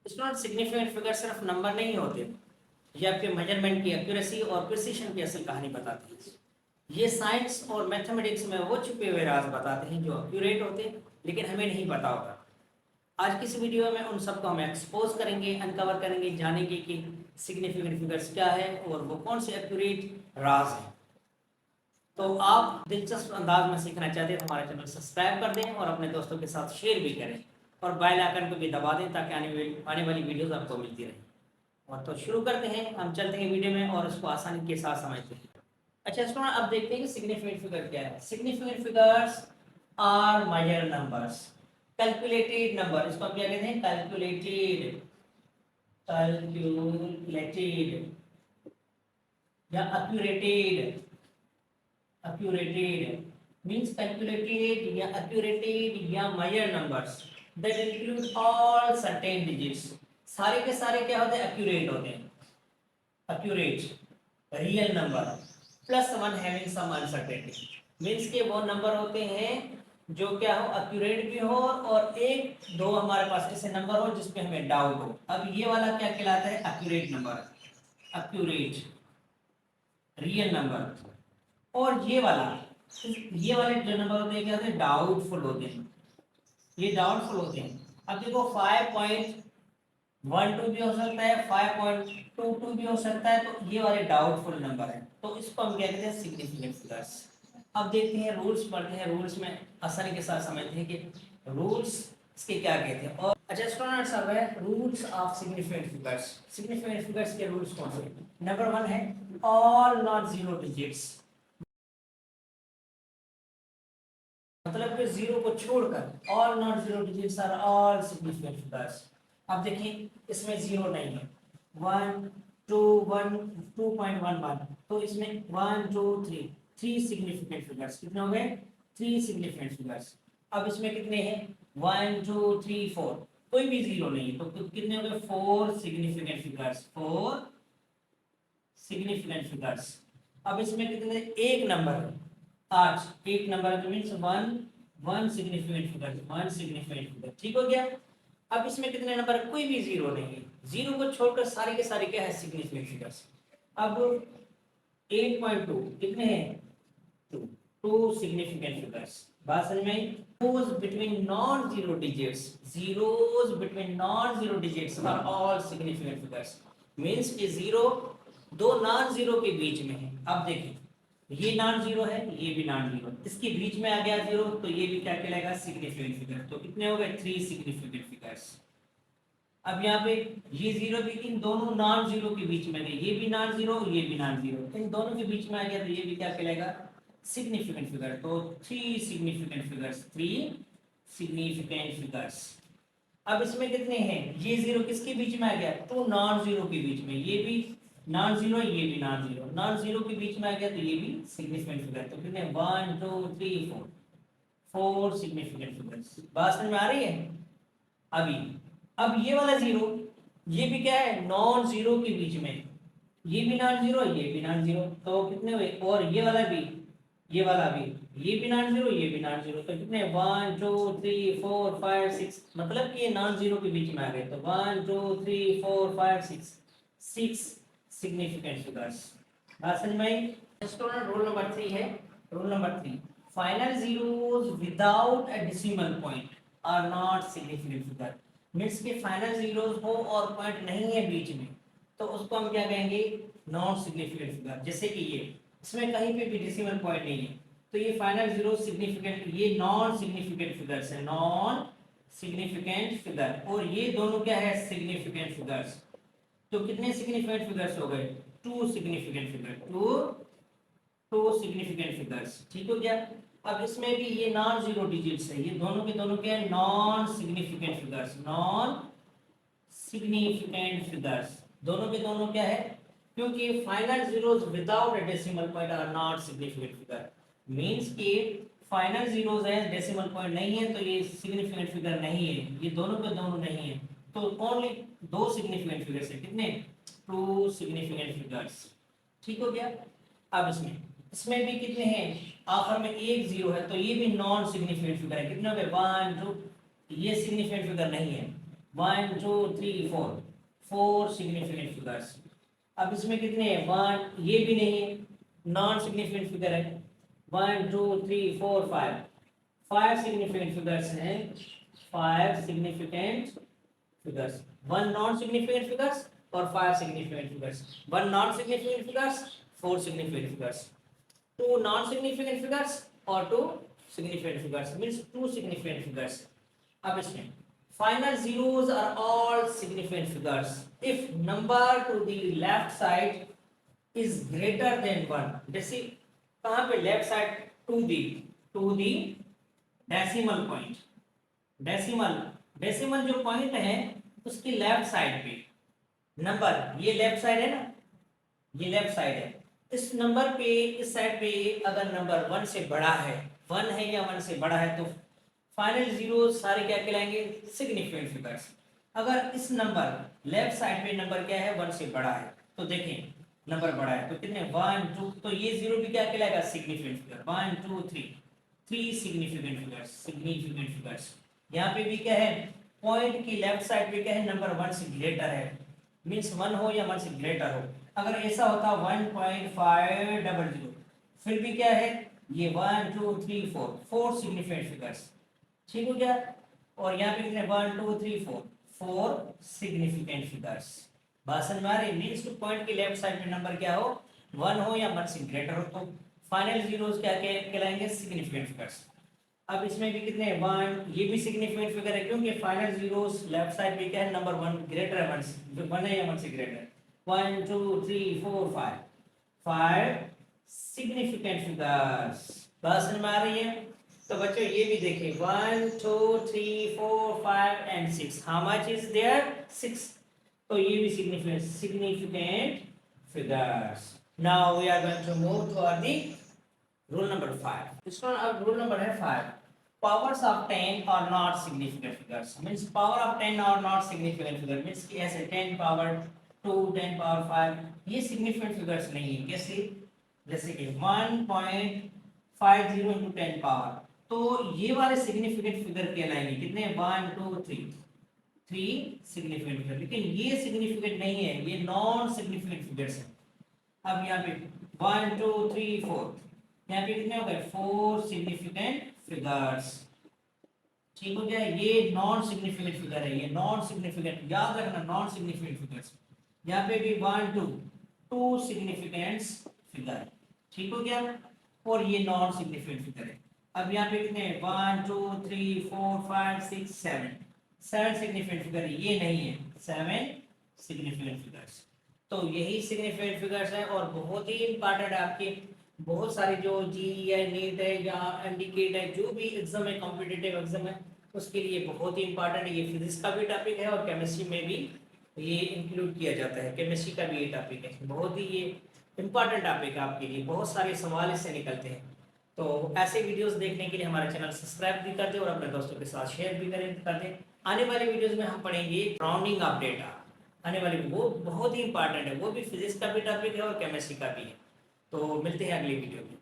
Student significant figure सिर्फ number नहीं होते, ये आपके मेजरमेंट की एक्यूरेसी और प्रिसीशन की असल कहानी बताते हैं। ये साइंस और मैथमेटिक्स में वो छुपे हुए राज बताते हैं जो एक्यूरेट होते हैं लेकिन हमें नहीं पता होता। आज की इस वीडियो में उन सबको हम एक्सपोज करेंगे, अनकवर करेंगे, जानेंगे कि सिग्निफिकेंट फिगर्स क्या है और वो कौन से एक्यूरेट राज हैं। तो आप दिलचस्प अंदाज में सीखना चाहते हैं तो हमारे चैनल सब्सक्राइब कर दें और अपने दोस्तों के साथ शेयर भी करें और बेल आइकन को भी दबा दें ताकि आने वाली वीडियोस आपको मिलती रहे। और तो शुरू करते हैं, हम चलते हैं वीडियो में और उसको आसानी के साथ समझते हैं। अच्छा स्टूडेंट, अब देखते हैं कि सिग्निफिकेंट फिगर क्या है। Significant figures are major numbers, calculated number, इसको हम क्या कहते हैं? कैलकुलेटेड, कैलकुलेटेड या एक्यूरेटेड। Accurated means calculated या accurated या measure numbers that include all certain digits। सारे के सारे क्या होते हैं? accurate होते हैं। accurate real number plus one having some uncertainty means के वो नंबर होते हैं जो क्या हो? accurate भी हो और एक दो हमारे पास ऐसे नंबर हो जिसपे हमें डाउट हो। अब ये वाला क्या कहलाता है? accurate number, accurate real number. और ये वाले जो नंबर होते हैं क्या होते हैं? डाउटफुल होते हैं, ये डाउटफुल होते हैं। अब देखो 5.12 भी हो सकता है, 5.22 भी हो सकता है, तो ये वाले डाउटफुल नंबर है, तो इसको हम कहते हैं सिग्निफिकेंट फिगर्स। अब देखते हैं रूल्स, पढ़ते हैं रूल्स में आसानी के साथ समझते हैं कि रूल्स इसके क्या कहते हैं। और अच्छा स्टूडेंट सब है rules of significant figures. Significant figures के रूल्स कौन से? नंबर 1 है ऑल नॉट जीरो डिजिट्स, मतलब कि जीरो को छोड़कर all not zero digits are all significant figures. अब देखिए इसमें जीरो नहीं है, 1 2 1 2.11, तो इसमें 1 2 3 3 सिग्निफिकेंट फिगर्स। कितने हो गए? 3 सिग्निफिकेंट फिगर्स। अब इसमें कितने हैं? 1 2 3 4, कोई भी जीरो नहीं है, तो कितने हो गए? 4 सिग्निफिकेंट फिगर्स, 4 सिग्निफिकेंट फिगर्स। अब इसमें कितने? एक नंबर है 8, एक नंबर है, means one significant figure, one significant figure. ठीक हो गया। अब इसमें कितने नंबर है? कोई भी जीरो नहीं है, जीरो को छोड़कर सारे के सारे क्या है? Significant figures. अब 8.2 कितने हैं? 2, 2 सिग्निफिकेंट फिगर्स। बात समझ में आई? zeros between non zero digits, zeros between non zero digits are all significant figures means कि जीरो दो नॉन जीरो के बीच में है। अब देखिए ये नॉन जीरो है, ये भी नॉन जीरो, इसके बीच में आ गया जीरो, तो ये भी क्या कहलाएगा? Significant figure. तो कितने हो गए? 3 सिग्निफिकेंट फिगर्स। अब यहाँ पे ये जीरो भी इन दोनों नॉन जीरो के बीच में गए, ये भी नॉन जीरो, ये भी नॉन जीरो, इन दोनों के बीच में आ गया, तो ये भी क्या कहलाएगा? Significant figure. तो 3 सिग्निफिकेंट फिगर्स, 3 सिग्निफिकेंट फिगर्स। अब इसमें कितने हैं? ये जीरो किसके बीच में आ गया? टू नॉन जीरो के बीच में, ये भी नॉन जीरो, ये भी नॉन जीरो, नॉन जीरो के बीच में आ गया, तो ये भी सिग्निफिकेंट फिगर। तो कितने? 1 2 3 4, 4 सिग्निफिकेंट फिगर्स। बात समझ में आ रही है? अभी अब ये वाला जीरो, ये भी क्या है? नॉन जीरो के बीच में, ये भी नॉन जीरो, ये भी नॉन जीरो, तो कितने हुए? और ये वाला भी, ये वाला भी, ये भी नॉन जीरो, ये भी नॉन जीरो, तो कितने? 1 2 3 4 5 6, मतलब कि ये नॉन जीरो के बीच में आ गए, तो 1 2 3 4 5 6, 6 सिग्निफिकेंट फिगर्स। बात समझ में आई? स्टूडेंट रूल नंबर 3 है, rule number 3, final zeros without a decimal point are not significant figure. Means के फाइनल जीरोस हो और पॉइंट नहीं है बीच में, तो उसको हम क्या कहेंगे? Non significant figure. जैसे कि ये, इसमें कहीं पे भी डेसिमल पॉइंट नहीं है, तो ये फाइनल जीरो सिग्निफिकेंट, ये नॉन सिग्निफिकेंट फिगर्स है, नॉन सिग्निफिकेंट फिगर। और ये दोनों क्या है? Significant figures. तो कितने सिग्निफिकेंट फिगर्स हो गए? 2 सिग्निफिकेंट फिगर, 2 सिग्निफिकेंट फिगर्स। ठीक हो गया। अब इसमें भी ये नॉन जीरो डिजिट्स है, ये दोनों के दोनों क्या है? Non significant figures, non significant figures. दोनों के दोनों क्या है? क्योंकि final zeros without a decimal point are not significant figure. Means कि फाइनल जीरोस है, डेसिमल पॉइंट नहीं है, तो ये सिग्निफिकेंट फिगर नहीं है, ये दोनों के दोनों नहीं है, तो ओनली 2 सिग्निफिकेंट फिगर्स है। कितने? 2 सिग्निफिकेंट फिगर्स। ठीक हो गया। अब इसमें इसमें भी कितने हैं? आखिर में एक जीरो है, तो ये भी नॉन सिग्निफिकेंट फिगर है। कितने हो गए? 1 2, ये सिग्निफिकेंट फिगर नहीं है, 1 2 3 4 4 सिग्निफिकेंट फिगर्स। अब इसमें कितने हैं? 1, ये भी नहीं है, नॉन सिग्निफिकेंट फिगर है। 1 2 3 4 5 5 सिग्निफिकेंट फिगर्स हैं, 5 significant figures. 1 non significant figures और 5 significant figures. 1 non significant figures, 4 significant figures. 2 non significant figures or 2 significant figures, means 2 significant figures. अब इसमें final zeros are all significant figures if number to the left side is greater than 1. जैसे कहाँ पे left side? to the decimal point. Decimal जो point है उसकी left side पे number, ये लेफ्ट साइड है ना, ये लेफ्ट साइड है, इस नंबर पे, इस साइड पे अगर नंबर 1 से बड़ा है, 1 है या 1 से बड़ा है, तो फाइनल जीरो सारे क्या कहलाएंगे? Significant figures. अगर इस नंबर लेफ्ट साइड पे नंबर क्या है? 1 से बड़ा है, तो देखें नंबर बड़ा है तो कितने? 1 2, तो ये जीरो भी क्या कहलाएगा? Significant figure. 1 2 3 significant figures. यहाँ पे भी क्या है? पॉइंट की लेफ्ट साइड पे क्या है? नंबर 1 से ग्रेटर है, मीन्स 1 हो या 1 से ग्रेटर हो। अगर ऐसा होता 1.500, फिर भी क्या है? ये 1 2 3 4 सिग्निफिकेंट फिगर्स। ठीक हो गया? और यहाँ पे कितने? 1 2 3 4 सिग्निफिकेंट फिगर्स। बात समझ में आ रही? मीन्स टू पॉइंट की लेफ्ट साइड पे नंबर क्या हो? 1 हो या 1 से ग्रेटर हो, तो फाइनल जीरोस क्या कहलाएंगे? Significant figures. अब इसमें भी कितने? 1, ये भी सिग्निफिकेंट फिगर है क्योंकि फाइनल जीरोस लेफ्ट साइड पे क्या है? नंबर 1 ग्रेटर है 1 से, 1 है या 1 से ग्रेटर। 1 2 3 4 5 significant figures. बात समझ में आ रही है? तो बच्चों ये भी देखिए 1 2 3 4 5 and 6, how much is there? 6। तो ये भी significant figures. Now we are going to move toward the rule number 5। इसका अब रूल नंबर है 5। Powers of 10 are not significant figures. Means power of 10 are not significant figure. Means कि ऐसे 10 power 2, 10 power 5 ये significant figures नहीं है। कैसे? जैसे कि 1.50 into 10 power, तो ये वाले significant figure कहलाएंगे। कितने? 1 2 3 significant figure। लेकिन ये significant नहीं है, ये non significant figures है। अब यहाँ पे 1 2 3 4, यहाँ पे कितने हो गए? 4 सिग्निफिकेंट फिगर्स। ठीक हो गया? ये नॉन सिग्निफिकेंट फिगर है, ये नॉन सिग्निफिकेंट, याद रखना नॉन सिग्निफिकेंट फिगर्स। यहाँ पे भी 1 2 सिग्निफिकेंट फिगर। ठीक हो गया? और ये नॉन सिग्निफिकेंट फिगर है। अब यहाँ पे कितने? 1 2 3 4 5 6 7 सिग्निफिकेंट फिगर है, ये नहीं है, 7 सिग्निफिकेंट फिगर्स। तो यही सिग्निफिकेंट फिगर्स है और बहुत ही इंपॉर्टेंट है आपके बहुत सारे जो जी या नीट है या एमडीकेट है, जो भी एग्जाम है, कॉम्पिटिटिव एग्जाम है, उसके लिए बहुत ही इंपॉर्टेंट है। ये फिजिक्स का भी टॉपिक है और केमिस्ट्री में भी ये इंक्लूड किया जाता है। केमिस्ट्री का भी ये टॉपिक है, बहुत ही ये इंपॉर्टेंट टॉपिक है आपके लिए, बहुत सारे सवाल इससे निकलते हैं। तो ऐसे वीडियोस देखने के लिए हमारा चैनल सब्सक्राइब भी कर दें और अपने दोस्तों के साथ शेयर भी कर दें। आने वाले वीडियोस में हम पढ़ेंगे राउंडिंग ऑफ डेटा। आने वाली वो बहुत ही इंपॉर्टेंट है, वो भी फिजिक्स का भी टॉपिक है और केमिस्ट्री का भी है। तो मिलते हैं अगली वीडियो में।